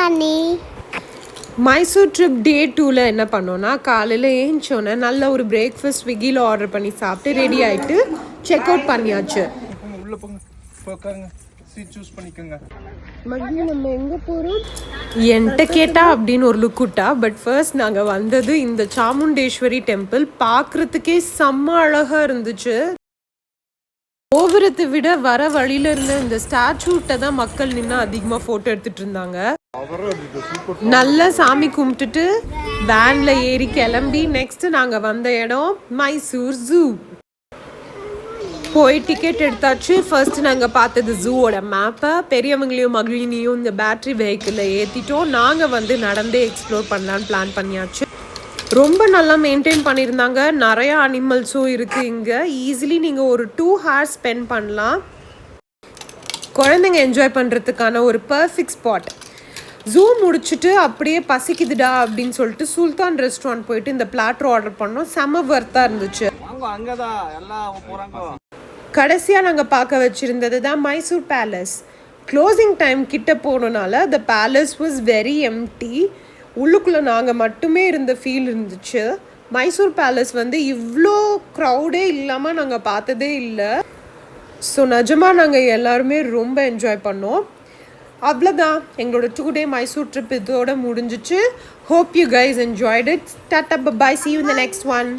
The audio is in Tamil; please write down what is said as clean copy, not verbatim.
அண்ணி. மைசூர் ட்ரிப் டே 2ல என்ன பண்ணோன்னா, காலையில் ஏஞ்சோன்னே நல்ல ஒரு பிரேக்ஃபாஸ்ட் ஸ்விக்கியில் ஆர்டர் பண்ணி சாப்பிட்டு ரெடி ஆகிட்டு செக் அவுட் பண்ணியாச்சு. நம்ம எங்கே போகிறோம் என்கிட்ட கேட்டா அப்படின்னு ஒரு லுக் விட்டா. பட் ஃபர்ஸ்ட் நாங்கள் வந்தது இந்த சாமுண்டேஸ்வரி டெம்பிள். பார்க்குறதுக்கே செம்ம அழகாக இருந்துச்சு. கோபுரத்தை விட வர வழியில இருந்த இந்த ஸ்டாச்சுட்ட தான் மக்கள் நின்று அதிகமாக ஃபோட்டோ எடுத்துட்டு இருந்தாங்க. நல்லா சாமி கும்பிட்டுட்டு வேன்ல ஏறி கிளம்பி நெக்ஸ்ட் நாங்கள் வந்த இடம் மைசூர் ஜூ. போய் டிக்கெட் எடுத்தாச்சு. ஃபர்ஸ்ட் நாங்கள் பார்த்தது ஜூவோட மேப்பை. பெரியவங்களையும் மகளினையும் இந்த பேட்டரி வெஹிக்கிளில் ஏற்றிட்டோம். நாங்கள் நடந்தே எக்ஸ்ப்ளோர் பண்ணலான்னு பிளான் பண்ணியாச்சு. ரொம்ப நல்லா மெயின்டைன் பண்ணியிருந்தாங்க. நிறைய அனிமல்ஸும் இருக்குது இங்கே. ஈஸிலி நீங்கள் ஒரு 2 hours ஸ்பெண்ட் பண்ணலாம். குழந்தைங்க என்ஜாய் பண்ணுறதுக்கான ஒரு பர்ஃபெக்ட் ஸ்பாட். ஜூ முடிச்சுட்டு அப்படியே பசிக்குதுடா அப்படின்னு சொல்லிட்டு சுல்தான் ரெஸ்டாரண்ட் போயிட்டு இந்த பிளாட்டர் ஆர்டர் பண்ணோம். செம வர்த்தாக இருந்துச்சு. கடைசியாக நாங்கள் பார்க்க வச்சுருந்தது தான் மைசூர் பேலஸ். க்ளோசிங் டைம் கிட்ட போனனால the palace was very empty. உள்ளுக்குள்ளே நாங்கள் மட்டுமே இருந்த ஃபீல் இருந்துச்சு. மைசூர் பேலஸ் இவ்வளோ க்ரௌடே இல்லாமல் நாங்கள் பார்த்ததே இல்லை. ஸோ நிஜமாக நாங்கள் எல்லாருமே ரொம்ப என்ஜாய் பண்ணோம். அவ்வளோதான், எங்களோட 2 day மைசூர் ட்ரிப் இதோட முடிஞ்சிச்சு. Hope you guys enjoyed it. Tata bye, see you in the next one.